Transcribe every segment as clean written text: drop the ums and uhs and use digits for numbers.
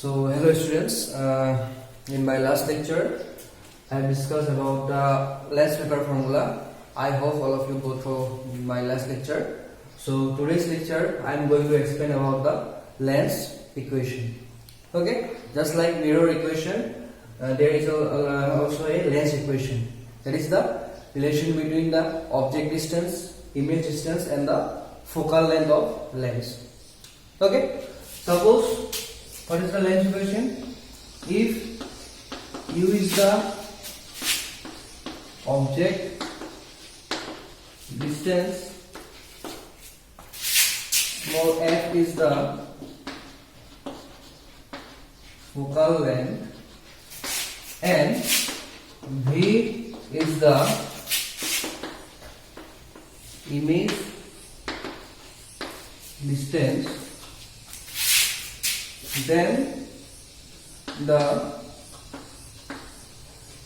So hello students, in my last lecture I have discussed about the lens paper formula. I hope all of you go through my last lecture. So today's lecture I am going to explain about the lens equation. Okay, just like mirror equation, there is also a lens equation. That is the relation between the object distance, image distance and the focal length of lens. Okay, suppose what is the lens equation? If u is the object distance, small f is the focal length, and v is the image distance, then the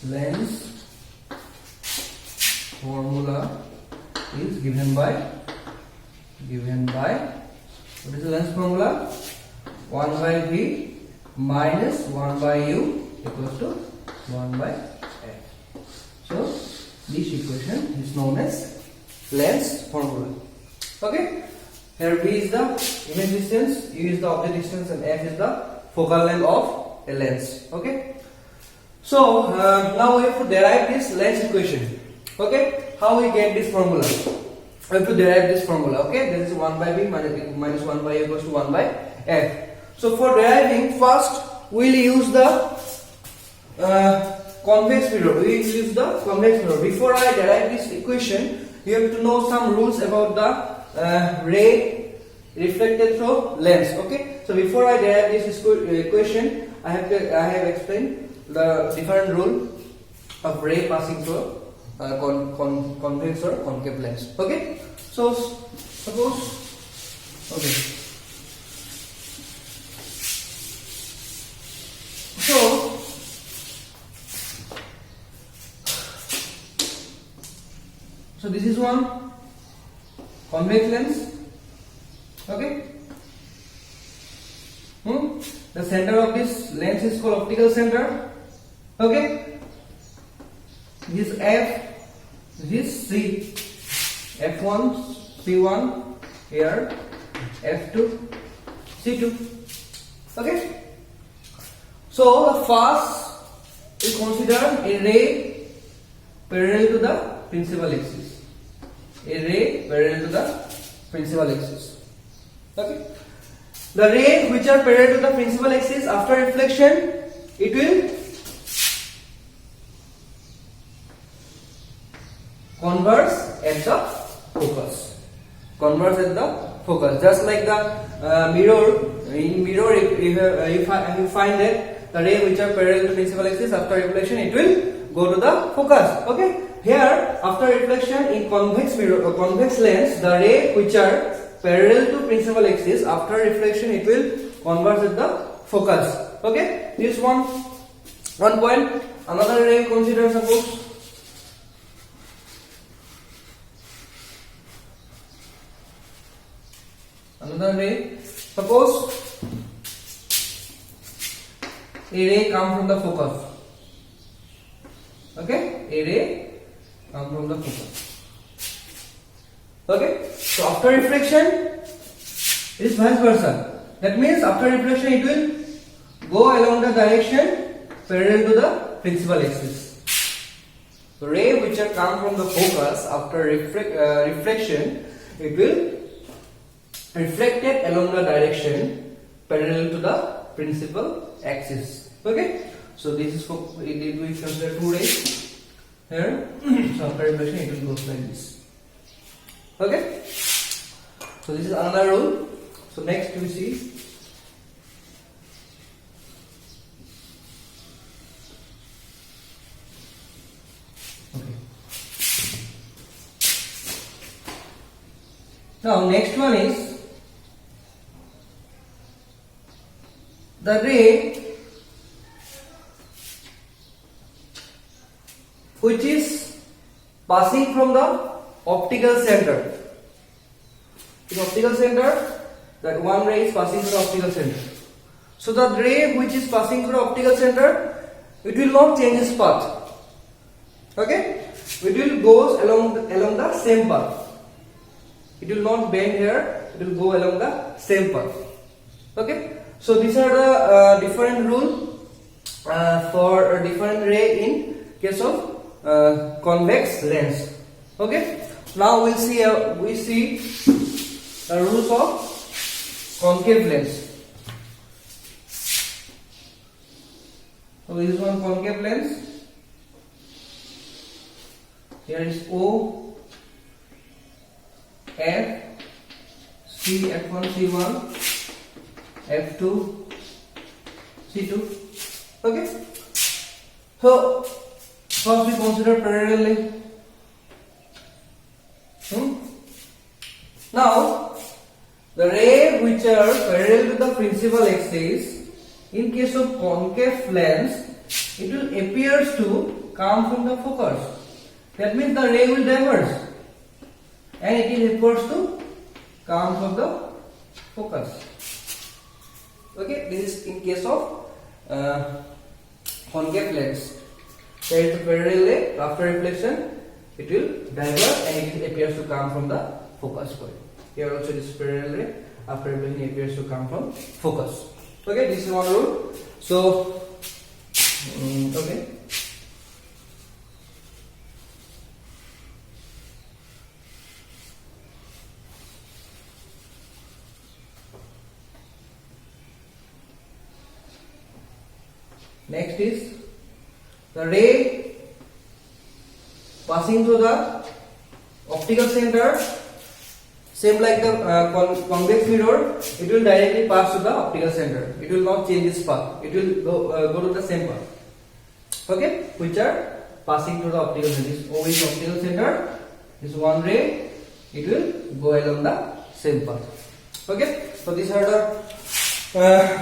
lens formula is given by what is the lens formula? 1 by v minus 1 by u equals to 1 by f. So this equation is known as lens formula. Okay, here v is the image distance, u is the object distance, and f is the focal length of a lens. Okay, so now we have to derive this lens equation. Okay, how we get this formula? We have to derive this formula. Okay, this is 1 by v minus 1 by u equals to 1 by f. So for deriving, first we will use the convex mirror. We will use the convex mirror. Before I derive this equation, you have to know some rules about the ray reflected through lens. Okay, so before I derive this equation, I have explained the different rule of ray passing through convex or concave lens. Okay, so suppose, okay, so this is one convex lens. Okay, the center of this lens is called optical center. Okay, this f, this c, f1, c1 here, f2, c2. Okay, so the first is considered a ray parallel to the principal axis. A ray parallel to the principal axis. Okay, the rays which are parallel to the principal axis, after reflection it will converge at the focus. Converge at the focus. Just like the mirror. In mirror, if you find that the ray which are parallel to principal axis, after reflection it will go to the focus. Okay. Here, after reflection in convex mirror, convex lens, the ray which are parallel to principal axis, after reflection it will converge at the focus. Okay, this one point. Another ray consider, suppose another ray. Suppose a ray come from the focus. Okay, a ray come from the focus. Okay, so after reflection it is vice versa. That means after reflection it will go along the direction parallel to the principal axis. The ray which are come from the focus, after reflection it will reflected along the direction parallel to the principal axis. Okay, so this is for we consider two rays here. So after reflection it will go like this. Okay, so this is another rule. So next we see okay. Now next one is the ray which is passing from the optical center. In optical center, that one ray is passing through the optical center. So the ray which is passing through the optical center, it will not change its path. Okay, it will go along the same path. It will not bend here. It will go along the same path. Okay, so these are the different rule for a different ray in case of convex lens. Okay, now we see the rules of concave lens. So this is one concave lens. Here is O, F, C, F1, C1, F2, C2. Okay. So first we consider parallelly. Now the ray which are parallel with the principal axis, in case of concave lens, it will appears to come from the focus. That means the ray will diverge and it is appears to come from the focus. Okay, this is in case of concave lens. There is a parallel ray. After reflection, it will diverge and it appears to come from the focus point. Here also this parallel ray. After reflection, it appears to come from focus. Okay, this is one rule. So, okay. Next is the ray passing through the optical center. Same like the convex mirror, it will directly pass to the optical center. It will not change its path. It will go to the same path. Okay, which are passing through the optical center. This O is optical center. This one ray, it will go along the same path. Okay, so these are the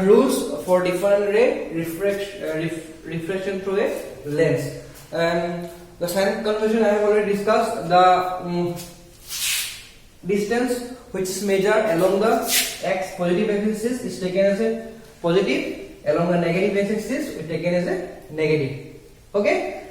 rules for different ray refraction through a lens. And the sign convention I have already discussed. The distance which is measured along the x positive axis is taken as a positive, along the negative x axis is taken as a negative. Okay,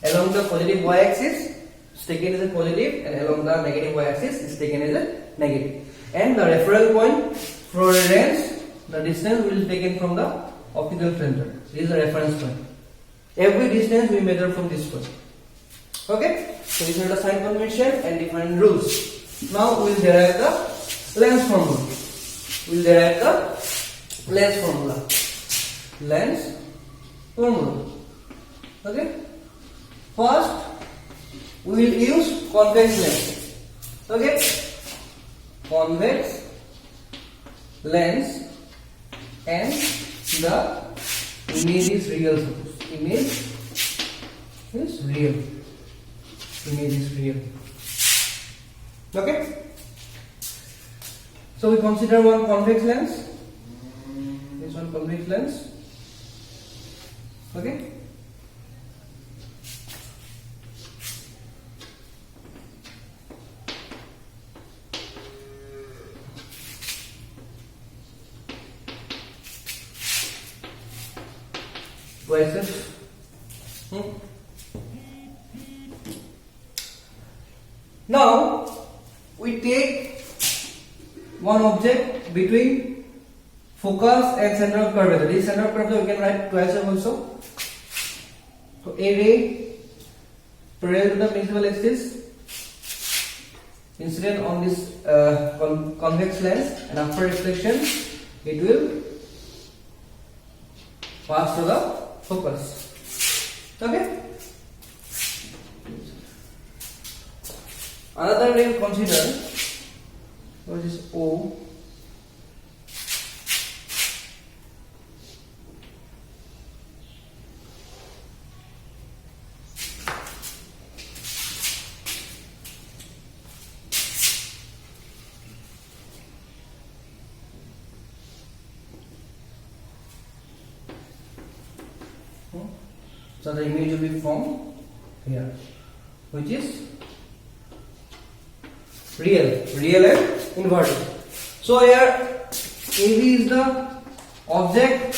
along the positive y axis is taken as a positive, and along the negative y axis is taken as a negative. And the reference point for a lens, the distance will be taken from the optical center. This is the reference point. Every distance we measure from this point. Okay, so these are the sign convention and different rules. Now we will derive the lens formula. We will derive the lens formula. Lens formula. Okay. First, we will use convex lens. Okay. Convex lens, and the image is real. Image is real. Image is real. Okay. So we consider one convex lens. This one convex lens. Okay. Versus now we take one object between focus and center of curvature. This center of curvature we can write twice also. So a ray parallel to the principal axis incident on this convex lens, and after reflection it will pass to the focus. Okay. Another ray we consider, which is O. So the image will be formed here, which is real and inverted. So here AB is the object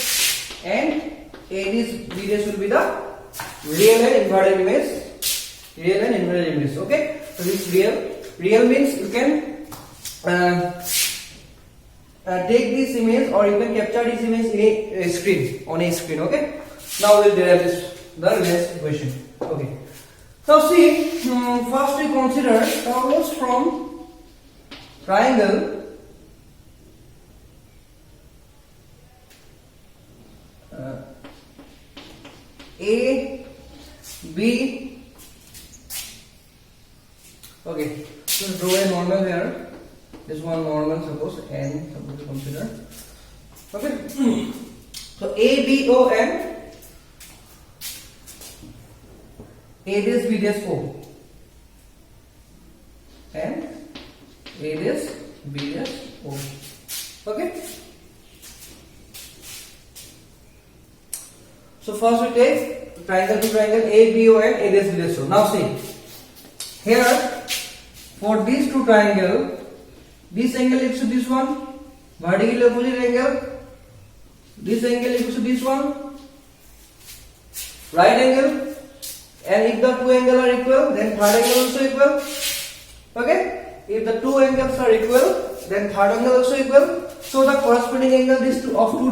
and AD's BDS will be the real and inverted image. Real and inverted image. Okay. So this is real. Real means you can take this image or you can capture this image in a screen, on a screen. Okay. Now we'll derive this the next equation. Okay. Now see, first we consider torus from triangle A B. Okay, so draw a normal here. This one normal, suppose n, suppose to consider. Okay, so A B O N. A dash B dash O and A dash B dash O. Okay. So first we take triangle to triangle A B O and A dash B dash O. Now see here, for these two triangle, this angle equals to this one, vertically opposite angle. This angle equals to this one, right angle. And if the two angles are equal, then third angle also equal. Okay? If the two angles are equal, then third angle also equal. So the corresponding angle of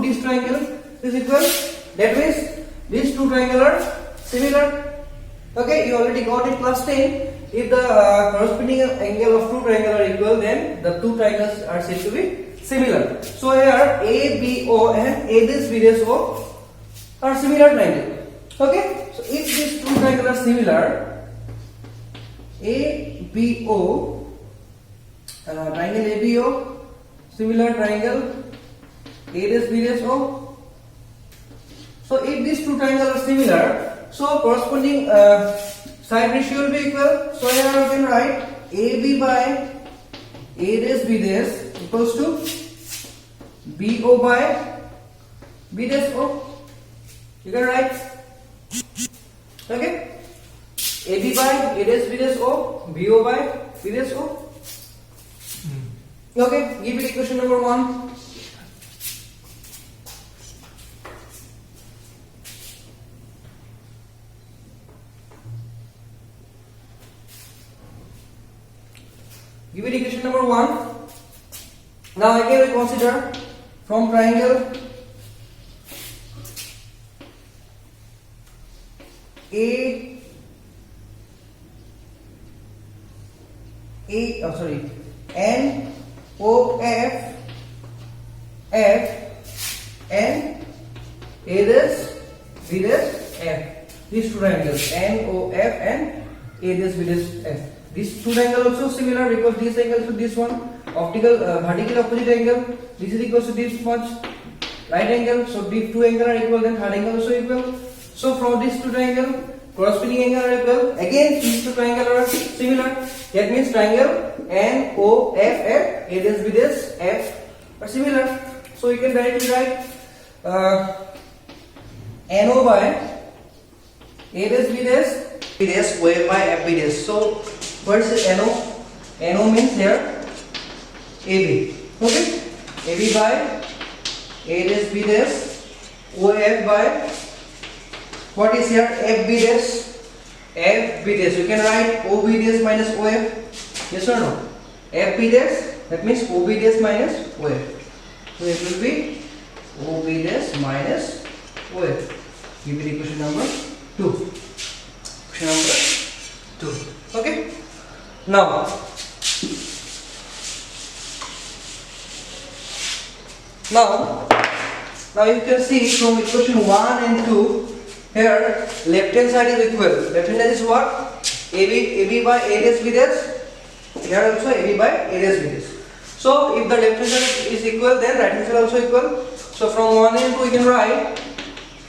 these triangles is equal. That means these two triangles are similar. Okay? You already got it class 10. If the corresponding angle of two triangles are equal, then the two triangles are said to be similar. So here A B O and A dash B dash O are similar triangles. Okay? So if these two triangles are similar, ABO, triangle ABO, similar triangle A dash B dash O. So if these two triangles are similar, so corresponding side ratio will be equal. So here you can write AB by A dash B dash equals to BO by B dash O. You can write. Okay, AB by A dash B dash O, BO by B dash O. Okay, give it equation number 1. Give it equation number 1. Now again we consider from triangle N O F F and A dash B dash F. These two triangles N O F and A dash B dash F. These two triangles also similar because this angle to this one, optical vertical opposite angle. This is equal to this much, right angle. So these two angles are equal, then third angle also equal. So from these two triangles, corresponding angle are equal. Again, these two triangles are similar. That means triangle N O F F, A dash B dash F are similar. So you can directly write NO by A dash B dash O F by F B dash. So what is NO? NO means here AB. Okay, AB by A dash B dash O F by what is here FB dash FB dash. You can write OB dash minus OF. Yes or no? FB dash, that means OB dash minus OF. So it will be OB dash minus OF. Give it equation number 2. Equation number 2. Okay. Now you can see from equation 1 and 2. Here, left hand side is equal. Left hand side is what? AB by A dash B dash. Here also AB by A dash B dash. So, if the left hand side is equal, then right hand side also equal. So, from 1 and 2, we can write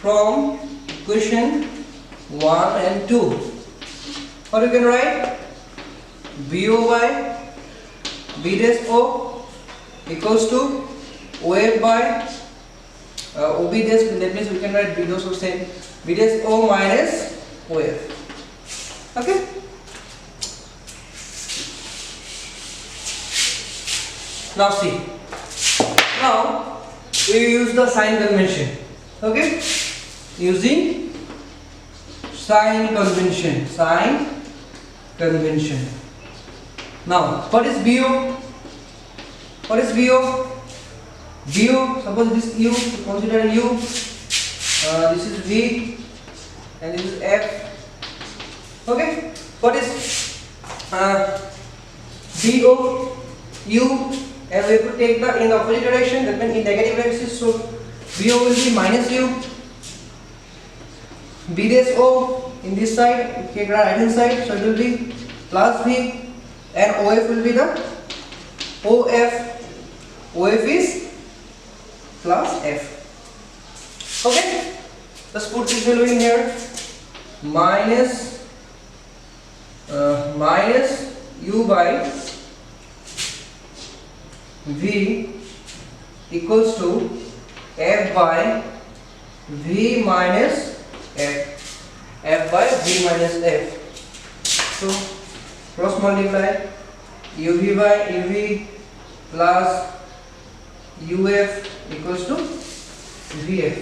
from equation 1 and 2. Or you can write BO by B dash O equals to OF by OB dash. That means we can write B dash O same. B dash O minus OF. Okay. Now see. Now we use the sign convention. Okay, using sign convention. Sign convention. Now, what is BO? What is BO? BO, suppose this U, consider U, this is V, and this is F. Okay, what is BO? U, and we have to take the in the opposite direction, that means in negative axis, so BO will be minus U. B dash O in this side, take the right hand side, so it will be plus V, and OF will be the OF. OF is plus F. Okay, let's put this value in here. Minus U by V equals to F by V minus F. F by V minus F. So cross multiply UV by UV plus UF equals to VF.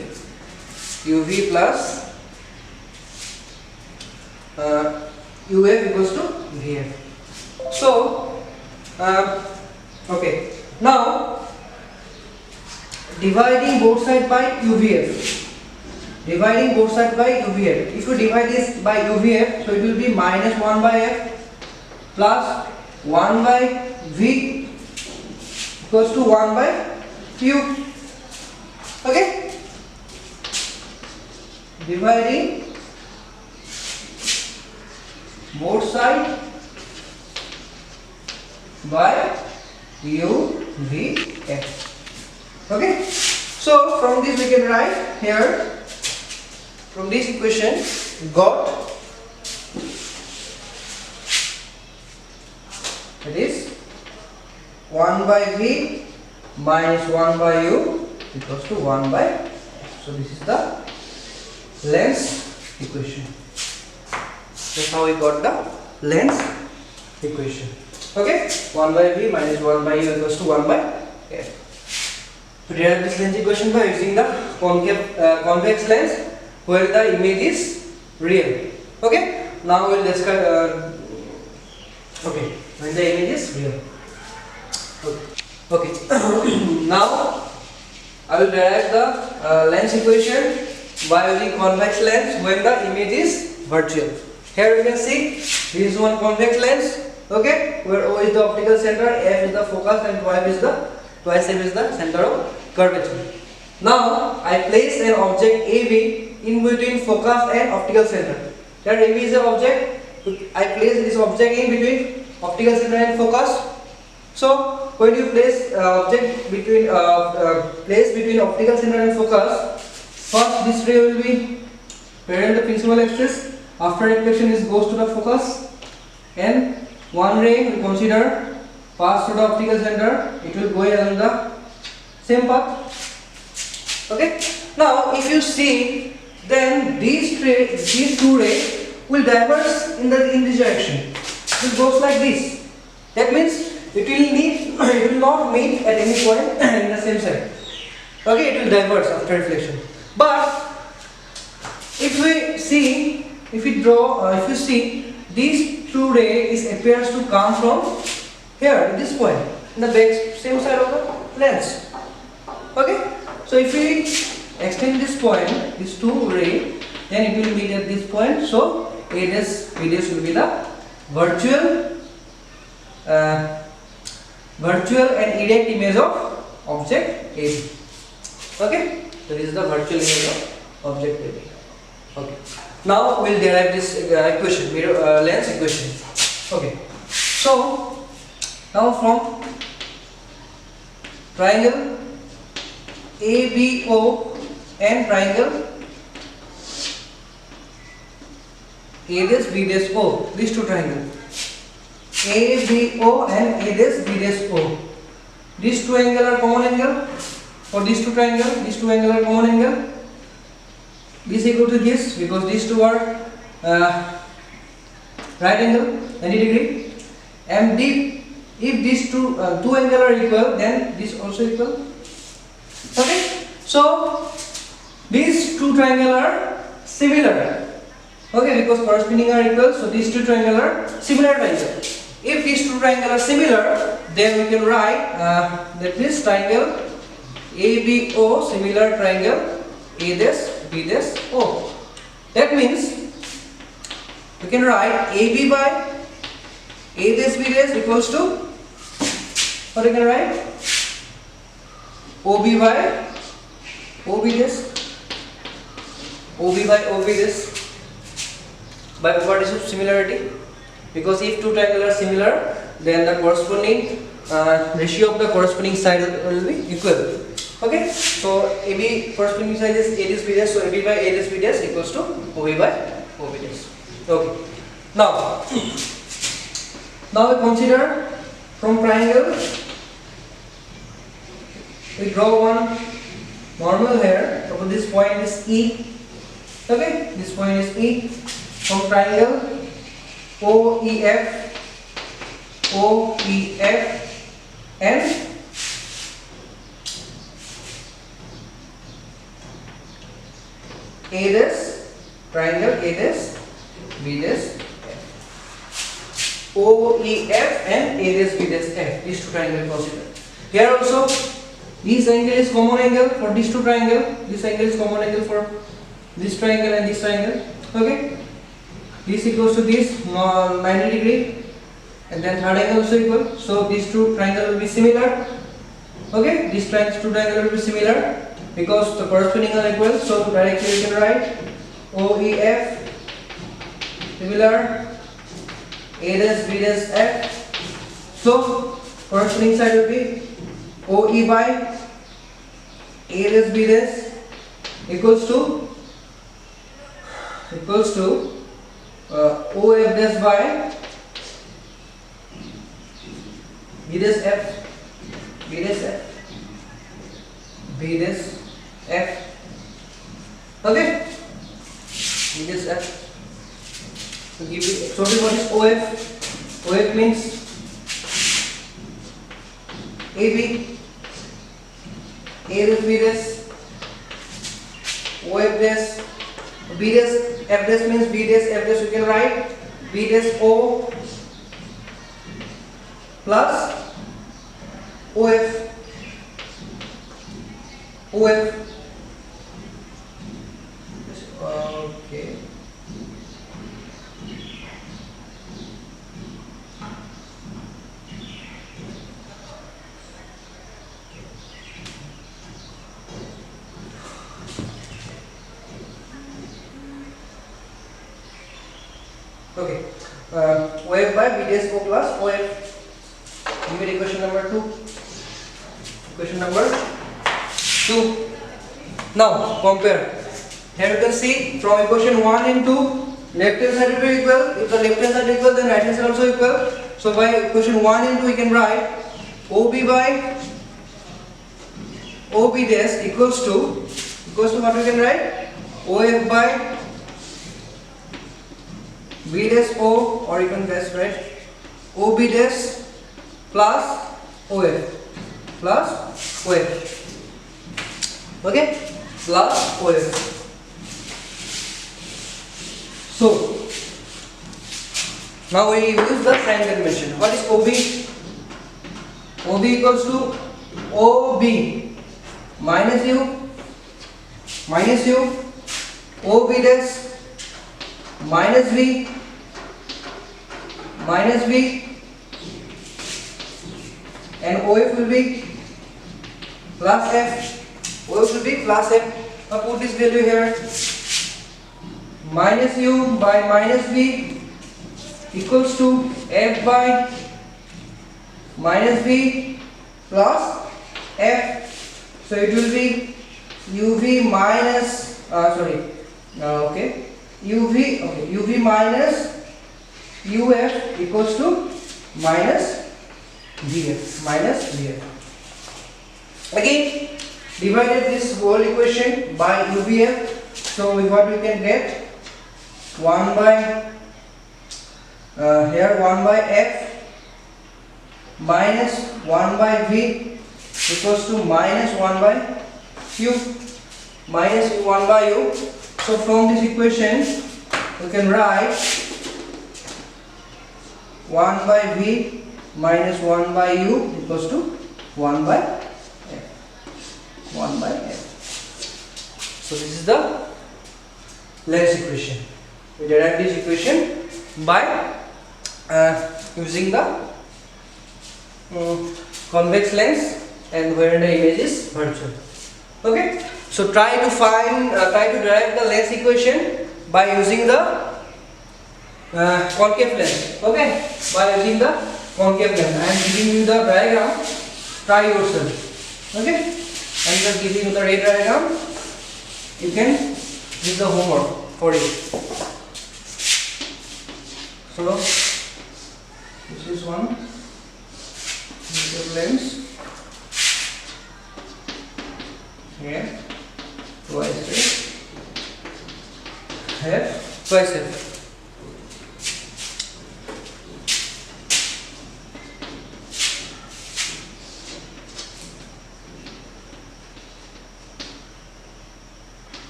UV plus UF equals to VF. So, okay. Now, dividing both sides by UVF. Dividing both sides by UVF. If you divide this by UVF, so it will be minus 1 by F plus 1 by V equals to 1 by U. Okay? Dividing both sides by U, V, F. Okay? So from this we can write here, from this equation, got, it is 1 by V minus 1 by U equals to 1 by F. So this is the length equation. That's how we got the length equation. Okay, 1 by V minus 1 by U equals to 1 by F. We derive this length equation by using the convex lens where the image is real. Okay, now we will discuss. Okay, when the image is real. Okay. Now I will derive the lens equation by using convex lens when the image is virtual. Here you can see this is one convex lens. Okay, where O is the optical center, F is the focus, and twice F is the center of curvature. Now I place an object AB in between focus and optical center. Here AB is the object. I place this object in between optical center and focus. So when you place object between between optical center and focus, first this ray will be parallel to the principal axis. After reflection, this goes to the focus, and one ray we consider pass through the optical center. It will go along the same path. Okay. Now, if you see, then these two rays will diverge in this direction. It goes like this. That means it will not meet at any point in the same side. Okay, it will diverge after reflection. But if we see, if you see, these two rays appears to come from here at this point in the back same side of the lens. Okay, so if we extend this point, these two rays, then it will meet at this point. So A dash B dash will be the virtual and erect image of object A. Okay, so this is the virtual image of object A. Okay, now we will derive this equation, lens equation. Okay, so now from triangle ABO and triangle A dash B dash O, these two triangles ABO and A dash B dash O, these two angles are common angle for these two triangles. These two angles are common angle. This is equal to this because these two are right angle 90 degree, and if these two angles are equal, then this also equal. Okay, So these two triangles are similar. Okay, because corresponding are equal, so these two triangles are similar triangles. If these two triangles are similar, then we can write that this triangle ABO similar triangle A dash B dash O. That means we can write AB by A dash B dash equals to, what we can write? OB by OB dash. OB by OB dash. By properties of similarity, because if two triangles are similar, then the corresponding ratio of the corresponding side will be equal. Okay, so AB corresponding side is A dash B dash, so AB by A dash B dash equals to OB by OB dash. Okay, now we consider from triangle, we draw one normal here. So this point is E. Okay, this point is E. From triangle OEF and A dash, triangle A dash B dash F. OEF and A dash B dash F. These two triangles considered. Here also, this angle is common angle for these two triangles. This angle is common angle for this triangle and this triangle. Okay. This equals to this 90 degree, and then third angle also equal. So these two triangles will be similar. Okay, these two triangles will be similar because the corresponding are equal. So directly we can write OEF similar A dash B dash F. So corresponding side will be OE by A dash B dash equals to OF dash by B dash F, B dash F, B dash F. Okay, B dash F. So give you sorry, what is OF? OF means AB, A dash B dash, OF dash. B dash F dash means B dash F dash, you can write B dash O plus OF. Okay. Okay, OF by B dash O plus OF. Give me equation number 2. Equation number 2. Now compare. Here you can see from equation 1 and 2, left hand side will be equal. If the left hand side is equal, then right hand side also equal. So by equation 1 and 2, we can write OB by OB dash equals to what we can write? OF by B dash O, or you can just write OB dash plus OF. Okay, plus OF. So now we use the triangle dimension. What is OB? OB equals to OB minus U, OB dash minus V, and OF will be plus F. OF will be plus F. Now put this value here. Minus U by minus V equals to F by minus V plus F. So it will be UV minus UV minus UF equals to minus VF. Again, divided this whole equation by UVF. So what we can get? 1 by 1 by F minus 1 by V equals to minus 1 by u minus 1 by u. So from this equation you can write 1 by v minus 1 by u equals to 1 by f. 1 by f. So this is the lens equation. We derive this equation by using the convex lens and where the image is virtual. Okay, so try to derive the lens equation by using the concave lens. Okay, by using the concave lens. I am giving you the diagram. Try yourself. Okay, I am just giving you the ray diagram. You can do the homework for you. So this is one lens here, twice F, twice F.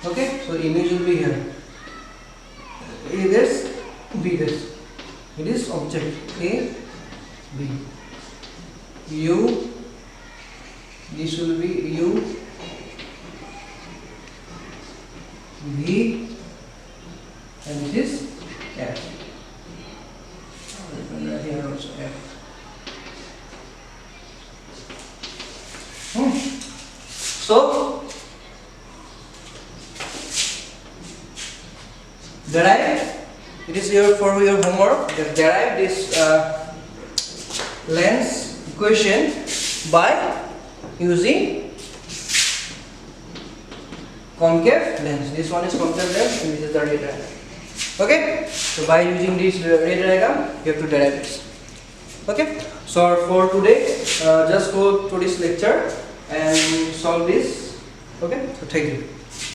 Okay, so image will be here. A this, B this. It is object A, B. U, this will be U, V, and this is F. Here also F. So derive, it is here for your homework. Derive this lens equation by using concave lens. This one is concave lens and this is the ray diagram. Okay, so by using this ray diagram you have to derive this. Okay, so for today just go to this lecture and solve this. Okay, so thank you.